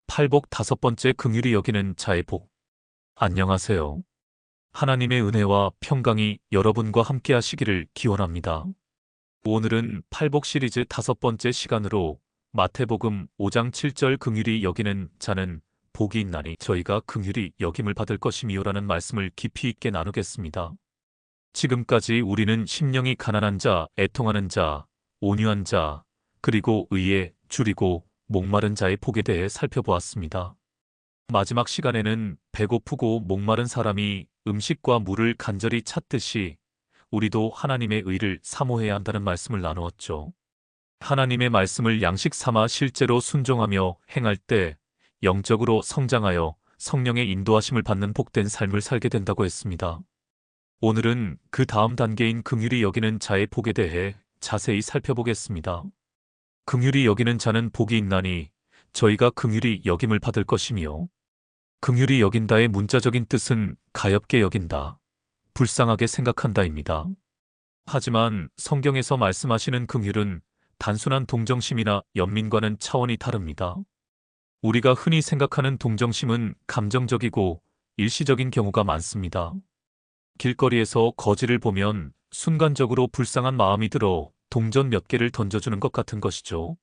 팔복 다섯 번째 긍휼히 여기는 자의 복. 안녕하세요. 하나님의 은혜와 평강이 여러분과 함께 하시기를 기원합니다. 오늘은 팔복 시리즈 다섯 번째 시간으로 마태복음 5장 7절 긍휼히 여기는 자는 복이 있나니 저희가 긍휼히 여김을 받을 것임이요라는 말씀을 깊이 있게 나누겠습니다. 지금까지 우리는 심령이 가난한 자, 애통하는 자, 온유한 자, 그리고 의에 줄이고 목마른 자의 복에 대해 살펴보았습니다. 마지막 시간에는 배고프고 목마른 사람이 음식과 물을 간절히 찾듯이 우리도 하나님의 의를 사모해야 한다는 말씀을 나누었죠. 하나님의 말씀을 양식 삼아 실제로 순종하며 행할 때 영적으로 성장하여 성령의 인도하심을 받는 복된 삶을 살게 된다고 했습니다. 오늘은 그 다음 단계인 긍휼히 여기는 자의 복에 대해 자세히 살펴보겠습니다. 긍휼히 여기는 자는 복이 있나니 저희가 긍휼히 여김을 받을 것이며, 긍휼히 여긴다의 문자적인 뜻은 가엾게 여긴다, 불쌍하게 생각한다입니다. 하지만 성경에서 말씀하시는 긍휼은 단순한 동정심이나 연민과는 차원이 다릅니다. 우리가 흔히 생각하는 동정심은 감정적이고 일시적인 경우가 많습니다. 길거리에서 거지를 보면 순간적으로 불쌍한 마음이 들어 동전 몇 개를 던져주는 것 같은 것이죠.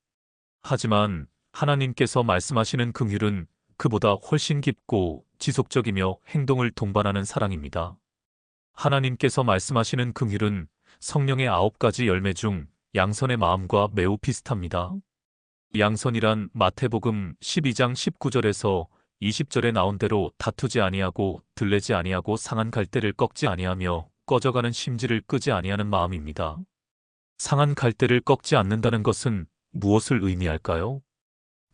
하지만 하나님께서 말씀하시는 긍휼은 그보다 훨씬 깊고 지속적이며 행동을 동반하는 사랑입니다. 하나님께서 말씀하시는 긍휼은 성령의 9가지 열매 중 양선의 마음과 매우 비슷합니다. 양선이란 마태복음 12장 19절에서 20절에 나온 대로 다투지 아니하고 들레지 아니하고 상한 갈대를 꺾지 아니하며 꺼져가는 심지를 끄지 아니하는 마음입니다. 상한 갈대를 꺾지 않는다는 것은 무엇을 의미할까요?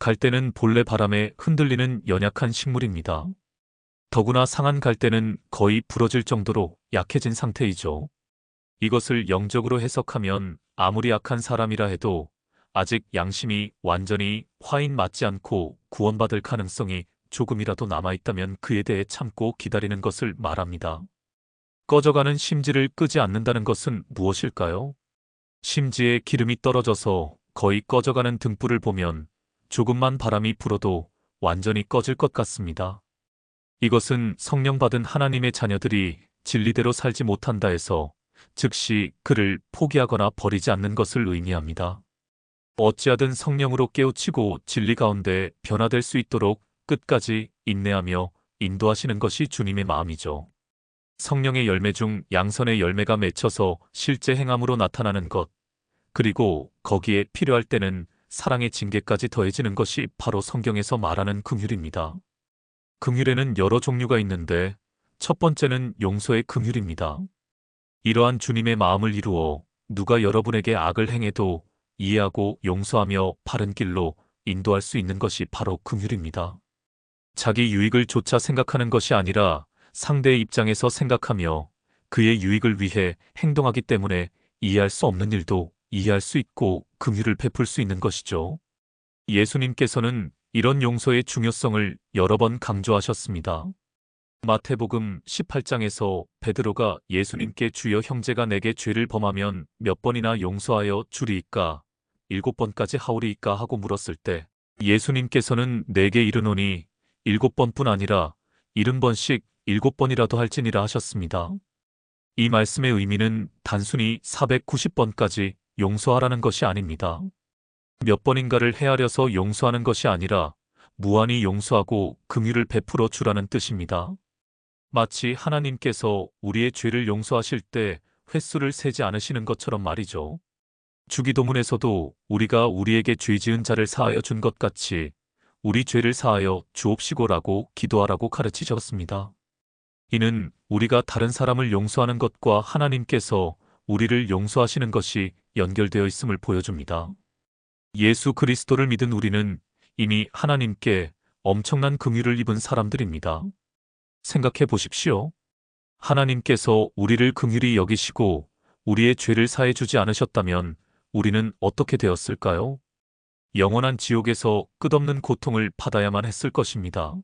갈대는 본래 바람에 흔들리는 연약한 식물입니다. 더구나 상한 갈대는 거의 부러질 정도로 약해진 상태이죠. 이것을 영적으로 해석하면 아무리 악한 사람이라 해도 아직 양심이 완전히 화인 맞지 않고 구원받을 가능성이 조금이라도 남아있다면 그에 대해 참고 기다리는 것을 말합니다. 꺼져가는 심지를 끄지 않는다는 것은 무엇일까요? 심지에 기름이 떨어져서 거의 꺼져가는 등불을 보면 조금만 바람이 불어도 완전히 꺼질 것 같습니다. 이것은 성령 받은 하나님의 자녀들이 진리대로 살지 못한다 해서 즉시 그를 포기하거나 버리지 않는 것을 의미합니다. 어찌하든 성령으로 깨우치고 진리 가운데 변화될 수 있도록 끝까지 인내하며 인도하시는 것이 주님의 마음이죠. 성령의 열매 중 양선의 열매가 맺혀서 실제 행함으로 나타나는 것, 그리고 거기에 필요할 때는 사랑의 징계까지 더해지는 것이 바로 성경에서 말하는 긍휼입니다. 긍휼에는 여러 종류가 있는데 첫 번째는 용서의 긍휼입니다. 이러한 주님의 마음을 이루어 누가 여러분에게 악을 행해도 이해하고 용서하며 바른 길로 인도할 수 있는 것이 바로 긍휼입니다. 자기 유익을 조차 생각하는 것이 아니라 상대의 입장에서 생각하며 그의 유익을 위해 행동하기 때문에 이해할 수 없는 일도 이해할 수 있고 긍휼을 베풀 수 있는 것이죠. 예수님께서는 이런 용서의 중요성을 여러 번 강조하셨습니다. 마태복음 18장에서 베드로가 예수님께 주여 형제가 내게 죄를 범하면 몇 번이나 용서하여 주리이까? 7번까지 하오리이까? 하고 물었을 때 예수님께서는 내게 이르노니 7번뿐 아니라 70번씩 7번이라도 할지니라 하셨습니다. 이 말씀의 의미는 단순히 490번까지 용서하라는 것이 아닙니다. 몇 번인가를 헤아려서 용서하는 것이 아니라 무한히 용서하고 긍휼을 베풀어 주라는 뜻입니다. 마치 하나님께서 우리의 죄를 용서하실 때 횟수를 세지 않으시는 것처럼 말이죠. 주기도문에서도 우리가 우리에게 죄 지은 자를 사하여 준 것 같이 우리 죄를 사하여 주옵시고라고 기도하라고 가르치셨습니다. 이는 우리가 다른 사람을 용서하는 것과 하나님께서 우리를 용서하시는 것이 연결되어 있음을 보여줍니다. 예수 그리스도를 믿은 우리는 이미 하나님께 엄청난 긍휼을 입은 사람들입니다. 생각해 보십시오. 하나님께서 우리를 긍휼히 여기시고 우리의 죄를 사해 주지 않으셨다면 우리는 어떻게 되었을까요? 영원한 지옥에서 끝없는 고통을 받아야만 했을 것입니다.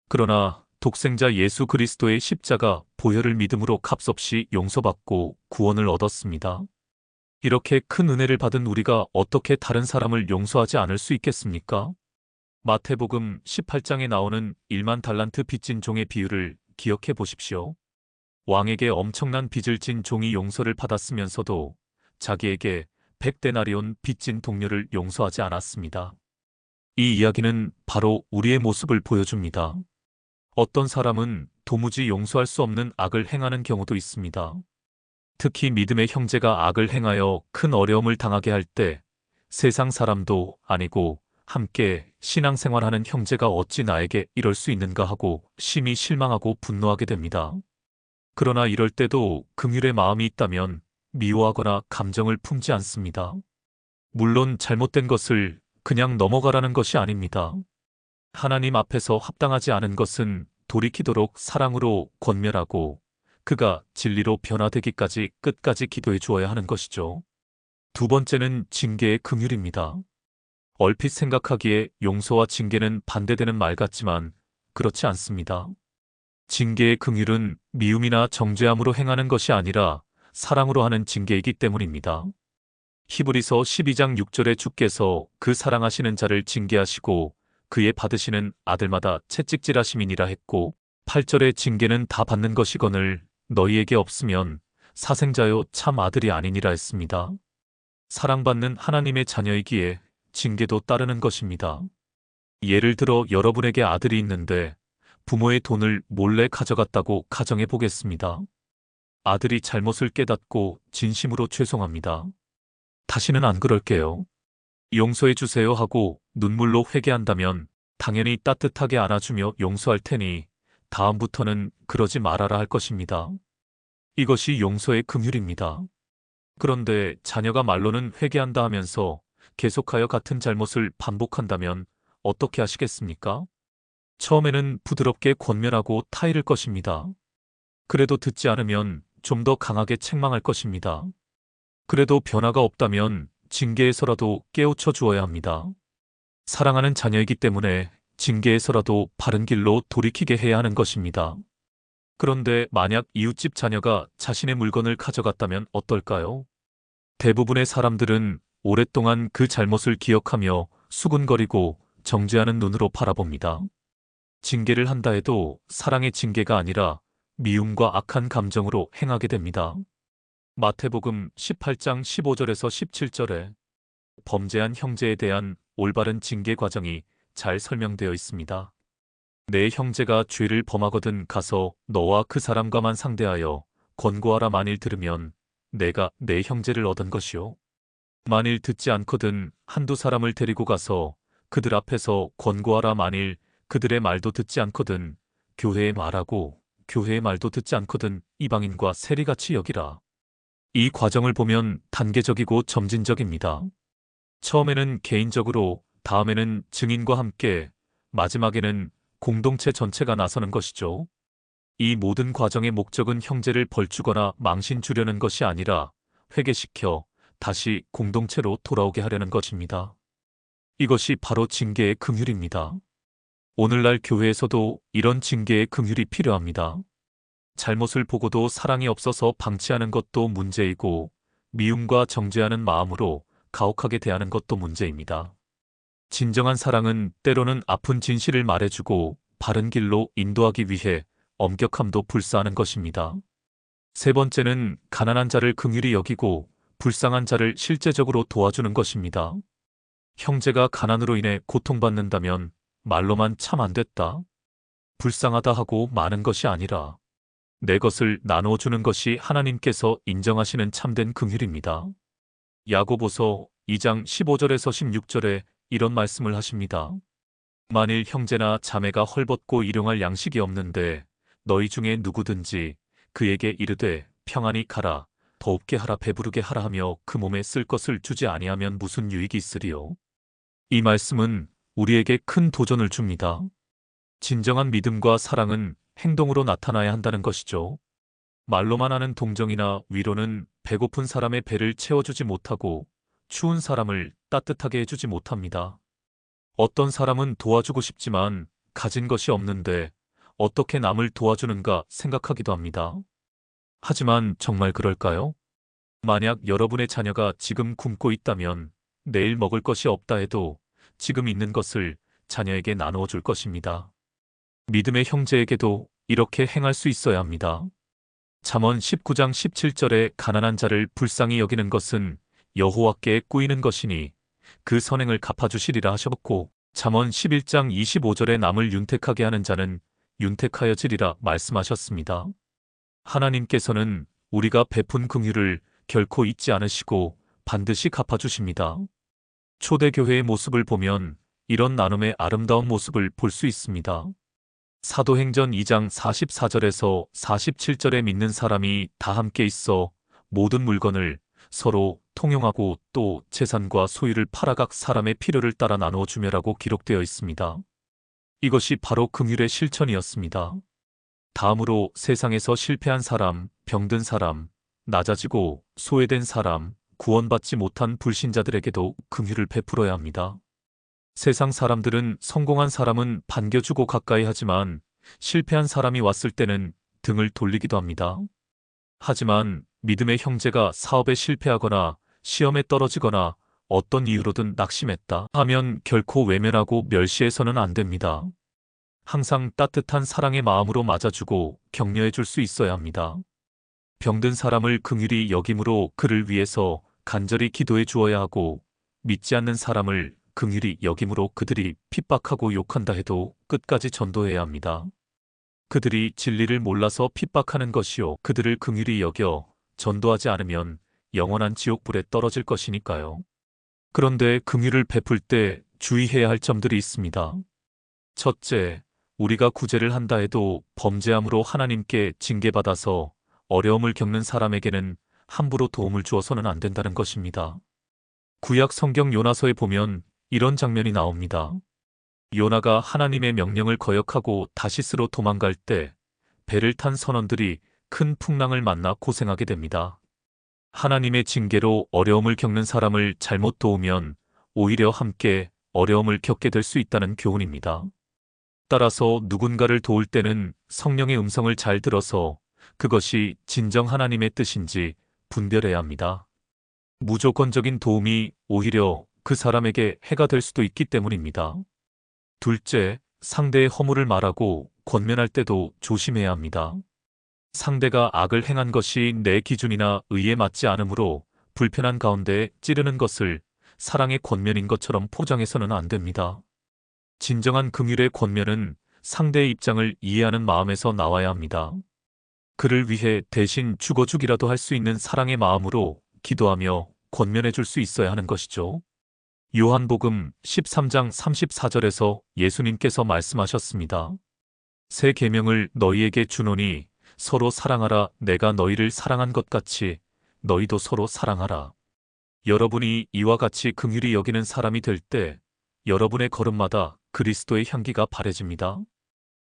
그러나 독생자 예수 그리스도의 십자가 보혈을 믿음으로 값없이 용서받고 구원을 얻었습니다. 이렇게 큰 은혜를 받은 우리가 어떻게 다른 사람을 용서하지 않을 수 있겠습니까? 마태복음 18장에 나오는 1만 달란트 빚진 종의 비유를 기억해 보십시오. 왕에게 엄청난 빚을 진 종이 용서를 받았으면서도 자기에게 100데나리온 빚진 동료를 용서하지 않았습니다. 이 이야기는 바로 우리의 모습을 보여줍니다. 어떤 사람은 도무지 용서할 수 없는 악을 행하는 경우도 있습니다. 특히 믿음의 형제가 악을 행하여 큰 어려움을 당하게 할 때 세상 사람도 아니고 함께 신앙생활하는 형제가 어찌 나에게 이럴 수 있는가 하고 심히 실망하고 분노하게 됩니다. 그러나 이럴 때도 긍휼의 마음이 있다면 미워하거나 감정을 품지 않습니다. 물론 잘못된 것을 그냥 넘어가라는 것이 아닙니다. 하나님 앞에서 합당하지 않은 것은 돌이키도록 사랑으로 권면하고 그가 진리로 변화되기까지 끝까지 기도해 주어야 하는 것이죠. 두 번째는 징계의 긍휼입니다. 얼핏 생각하기에 용서와 징계는 반대되는 말 같지만 그렇지 않습니다. 징계의 긍휼은 미움이나 정죄함으로 행하는 것이 아니라 사랑으로 하는 징계이기 때문입니다. 히브리서 12장 6절에 주께서 그 사랑하시는 자를 징계하시고 그의 받으시는 아들마다 채찍질하심이니라 했고 8절에 징계는 다 받는 것이거늘 너희에게 없으면 사생자요 참 아들이 아니니라 했습니다. 사랑받는 하나님의 자녀이기에 징계도 따르는 것입니다. 예를 들어 여러분에게 아들이 있는데 부모의 돈을 몰래 가져갔다고 가정해 보겠습니다. 아들이 잘못을 깨닫고 진심으로 죄송합니다. 다시는 안 그럴게요. 용서해 주세요 하고 눈물로 회개한다면 당연히 따뜻하게 안아주며 용서할 테니 다음부터는 그러지 말아라 할 것입니다. 이것이 용서의 긍휼입니다. 그런데 자녀가 말로는 회개한다 하면서 계속하여 같은 잘못을 반복한다면 어떻게 하시겠습니까? 처음에는 부드럽게 권면하고 타이를 것입니다. 그래도 듣지 않으면 좀 더 강하게 책망할 것입니다. 그래도 변화가 없다면 징계에서라도 깨우쳐 주어야 합니다. 사랑하는 자녀이기 때문에 징계에서라도 바른 길로 돌이키게 해야 하는 것입니다. 그런데 만약 이웃집 자녀가 자신의 물건을 가져갔다면 어떨까요? 대부분의 사람들은 오랫동안 그 잘못을 기억하며 수군거리고 정죄하는 눈으로 바라봅니다. 징계를 한다 해도 사랑의 징계가 아니라 미움과 악한 감정으로 행하게 됩니다. 마태복음 18장 15절에서 17절에 범죄한 형제에 대한 올바른 징계 과정이 잘 설명되어 있습니다. 내 형제가 죄를 범하거든 가서 너와 그 사람과만 상대하여 권고하라 만일 들으면 내가 내 형제를 얻은 것이요. 만일 듣지 않거든 한두 사람을 데리고 가서 그들 앞에서 권고하라 만일 그들의 말도 듣지 않거든 교회에 말하고 교회의 말도 듣지 않거든 이방인과 세리같이 여기라. 이 과정을 보면 단계적이고 점진적입니다. 처음에는 개인적으로, 다음에는 증인과 함께, 마지막에는 공동체 전체가 나서는 것이죠. 이 모든 과정의 목적은 형제를 벌주거나 망신 주려는 것이 아니라 회개시켜 다시 공동체로 돌아오게 하려는 것입니다. 이것이 바로 징계의 긍휼입니다. 오늘날 교회에서도 이런 징계의 긍휼이 필요합니다. 잘못을 보고도 사랑이 없어서 방치하는 것도 문제이고 미움과 정죄하는 마음으로 가혹하게 대하는 것도 문제입니다. 진정한 사랑은 때로는 아픈 진실을 말해주고 바른 길로 인도하기 위해 엄격함도 불사하는 것입니다. 세 번째는 가난한 자를 긍휼히 여기고 불쌍한 자를 실제적으로 도와주는 것입니다. 형제가 가난으로 인해 고통받는다면 말로만 참 안 됐다, 불쌍하다 하고 마는 것이 아니라 내 것을 나누어 주는 것이 하나님께서 인정하시는 참된 긍휼입니다. 야고보서 2장 15절에서 16절에 이런 말씀을 하십니다. 만일 형제나 자매가 헐벗고 일용할 양식이 없는데 너희 중에 누구든지 그에게 이르되 평안히 가라, 더웁게 하라, 배부르게 하라 하며 그 몸에 쓸 것을 주지 아니하면 무슨 유익이 있으리요? 이 말씀은 우리에게 큰 도전을 줍니다. 진정한 믿음과 사랑은 행동으로 나타나야 한다는 것이죠. 말로만 하는 동정이나 위로는 배고픈 사람의 배를 채워주지 못하고 추운 사람을 따뜻하게 해주지 못합니다. 어떤 사람은 도와주고 싶지만 가진 것이 없는데 어떻게 남을 도와주는가 생각하기도 합니다. 하지만 정말 그럴까요? 만약 여러분의 자녀가 지금 굶고 있다면 내일 먹을 것이 없다 해도 지금 있는 것을 자녀에게 나누어 줄 것입니다. 믿음의 형제에게도 이렇게 행할 수 있어야 합니다. 잠언 19장 17절에 가난한 자를 불쌍히 여기는 것은 여호와께 꾸이는 것이니 그 선행을 갚아주시리라 하셨고, 잠언 11장 25절에 남을 윤택하게 하는 자는 윤택하여지리라 말씀하셨습니다. 하나님께서는 우리가 베푼 긍휼을 결코 잊지 않으시고 반드시 갚아주십니다. 초대교회의 모습을 보면 이런 나눔의 아름다운 모습을 볼 수 있습니다. 사도행전 2장 44절에서 47절에 믿는 사람이 다 함께 있어 모든 물건을 서로 통용하고 또 재산과 소유를 팔아 각 사람의 필요를 따라 나누어 주며라고 기록되어 있습니다. 이것이 바로 긍휼의 실천이었습니다. 다음으로 세상에서 실패한 사람, 병든 사람, 낮아지고 소외된 사람, 구원받지 못한 불신자들에게도 긍휼을 베풀어야 합니다. 세상 사람들은 성공한 사람은 반겨주고 가까이 하지만 실패한 사람이 왔을 때는 등을 돌리기도 합니다. 하지만 믿음의 형제가 사업에 실패하거나 시험에 떨어지거나 어떤 이유로든 낙심했다 하면 결코 외면하고 멸시해서는 안 됩니다. 항상 따뜻한 사랑의 마음으로 맞아주고 격려해 줄 수 있어야 합니다. 병든 사람을 긍휼히 여김으로 그를 위해서 간절히 기도해 주어야 하고, 믿지 않는 사람을 긍휼히 여김으로 그들이 핍박하고 욕한다 해도 끝까지 전도해야 합니다. 그들이 진리를 몰라서 핍박하는 것이요, 그들을 긍휼히 여겨 전도하지 않으면 영원한 지옥불에 떨어질 것이니까요. 그런데 긍휼을 베풀 때 주의해야 할 점들이 있습니다. 첫째, 우리가 구제를 한다 해도 범죄함으로 하나님께 징계받아서 어려움을 겪는 사람에게는 함부로 도움을 주어서는 안 된다는 것입니다. 구약 성경 요나서에 보면 이런 장면이 나옵니다. 요나가 하나님의 명령을 거역하고 다시스로 도망갈 때 배를 탄 선원들이 큰 풍랑을 만나 고생하게 됩니다. 하나님의 징계로 어려움을 겪는 사람을 잘못 도우면 오히려 함께 어려움을 겪게 될 수 있다는 교훈입니다. 따라서 누군가를 도울 때는 성령의 음성을 잘 들어서 그것이 진정 하나님의 뜻인지 분별해야 합니다. 무조건적인 도움이 오히려 그 사람에게 해가 될 수도 있기 때문입니다. 둘째, 상대의 허물을 말하고 권면할 때도 조심해야 합니다. 상대가 악을 행한 것이 내 기준이나 의에 맞지 않으므로 불편한 가운데 찌르는 것을 사랑의 권면인 것처럼 포장해서는 안 됩니다. 진정한 긍휼의 권면은 상대의 입장을 이해하는 마음에서 나와야 합니다. 그를 위해 대신 죽어주기라도 할 수 있는 사랑의 마음으로 기도하며 권면해 줄 수 있어야 하는 것이죠. 요한복음 13장 34절에서 예수님께서 말씀하셨습니다. 새 계명을 너희에게 주노니 서로 사랑하라. 내가 너희를 사랑한 것 같이 너희도 서로 사랑하라. 여러분이 이와 같이 긍휼히 여기는 사람이 될 때 여러분의 걸음마다 그리스도의 향기가 바래집니다.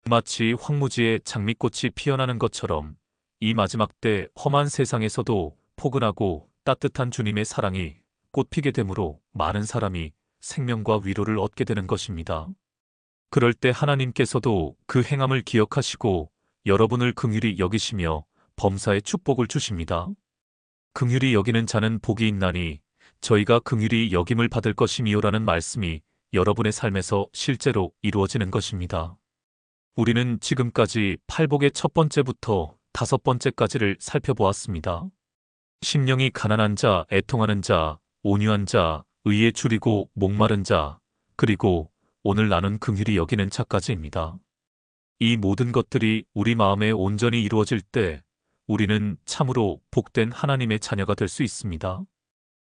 마치 황무지에 장미꽃이 피어나는 것처럼 이 마지막 때 험한 세상에서도 포근하고 따뜻한 주님의 사랑이 꽃피게 되므로 많은 사람이 생명과 위로를 얻게 되는 것입니다. 그럴 때 하나님께서도 그 행함을 기억하시고 여러분을 긍휼히 여기시며 범사의 축복을 주십니다. 긍휼히 여기는 자는 복이 있나니 저희가 긍휼히 여김을 받을 것이미요라는 말씀이 여러분의 삶에서 실제로 이루어지는 것입니다. 우리는 지금까지 팔복의 첫 번째부터 다섯 번째까지를 살펴보았습니다. 심령이 가난한 자, 애통하는 자, 온유한 자, 의에 줄이고 목마른 자, 그리고 오늘 나눈 긍휼히 여기는 자까지입니다. 이 모든 것들이 우리 마음에 온전히 이루어질 때 우리는 참으로 복된 하나님의 자녀가 될 수 있습니다.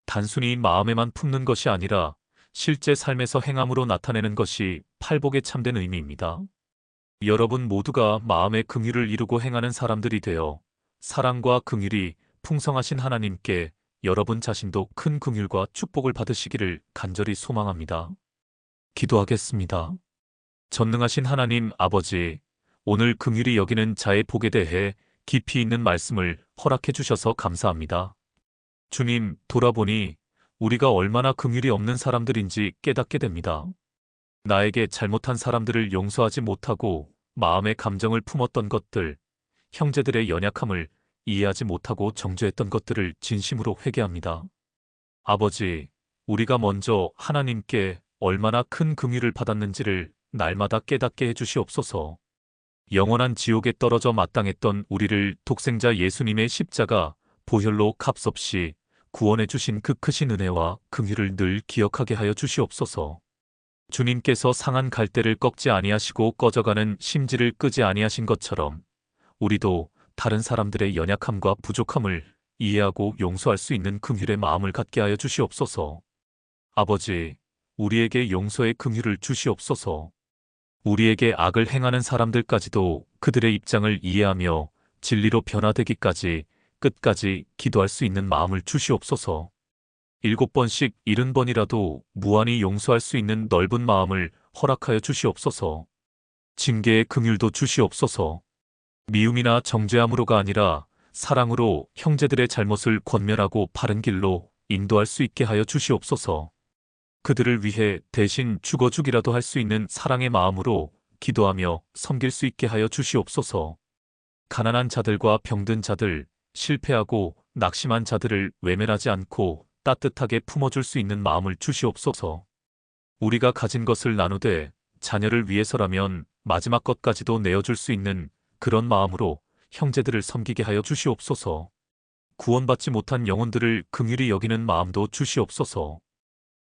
단순히 마음에만 품는 것이 아니라 실제 삶에서 행함으로 나타내는 것이 팔복의 참된 의미입니다. 여러분 모두가 마음의 긍휼을 이루고 행하는 사람들이 되어 사랑과 긍휼이 풍성하신 하나님께 여러분 자신도 큰 긍휼과 축복을 받으시기를 간절히 소망합니다. 기도하겠습니다. 전능하신 하나님 아버지, 오늘 긍휼히 여기는 자의 복에 대해 깊이 있는 말씀을 허락해 주셔서 감사합니다. 주님, 돌아보니 우리가 얼마나 긍휼이 없는 사람들인지 깨닫게 됩니다. 나에게 잘못한 사람들을 용서하지 못하고 마음의 감정을 품었던 것들, 형제들의 연약함을 이해하지 못하고 정죄했던 것들을 진심으로 회개합니다. 아버지, 우리가 먼저 하나님께 얼마나 큰 긍휼을 받았는지를 날마다 깨닫게 해주시옵소서. 영원한 지옥에 떨어져 마땅했던 우리를 독생자 예수님의 십자가 보혈로 값없이 구원해 주신 그 크신 은혜와 긍휼을 늘 기억하게 하여 주시옵소서. 주님께서 상한 갈대를 꺾지 아니하시고 꺼져가는 심지를 끄지 아니하신 것처럼 우리도 다른 사람들의 연약함과 부족함을 이해하고 용서할 수 있는 긍휼의 마음을 갖게 하여 주시옵소서. 아버지, 우리에게 용서의 긍휼을 주시옵소서. 우리에게 악을 행하는 사람들까지도 그들의 입장을 이해하며 진리로 변화되기까지 끝까지 기도할 수 있는 마음을 주시옵소서. 7번씩 70번이라도 무한히 용서할 수 있는 넓은 마음을 허락하여 주시옵소서. 징계의 긍휼도 주시옵소서. 미움이나 정죄함으로가 아니라 사랑으로 형제들의 잘못을 권면하고 바른 길로 인도할 수 있게 하여 주시옵소서. 그들을 위해 대신 죽어주기라도 할 수 있는 사랑의 마음으로 기도하며 섬길 수 있게 하여 주시옵소서. 가난한 자들과 병든 자들, 실패하고 낙심한 자들을 외면하지 않고 따뜻하게 품어줄 수 있는 마음을 주시옵소서. 우리가 가진 것을 나누되 자녀를 위해서라면 마지막 것까지도 내어줄 수 있는 그런 마음으로 형제들을 섬기게 하여 주시옵소서. 구원받지 못한 영혼들을 긍휼히 여기는 마음도 주시옵소서.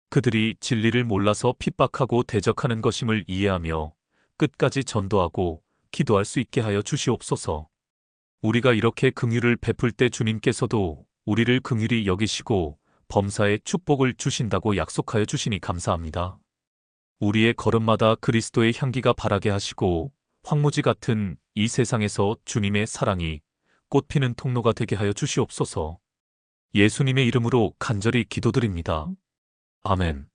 그들이 진리를 몰라서 핍박하고 대적하는 것임을 이해하며 끝까지 전도하고 기도할 수 있게 하여 주시옵소서. 우리가 이렇게 긍휼을 베풀 때 주님께서도 우리를 긍휼히 여기시고 범사에 축복을 주신다고 약속하여 주시니 감사합니다. 우리의 걸음마다 그리스도의 향기가 바라게 하시고 황무지 같은 이 세상에서 주님의 사랑이 꽃피는 통로가 되게 하여 주시옵소서. 예수님의 이름으로 간절히 기도드립니다. 아멘.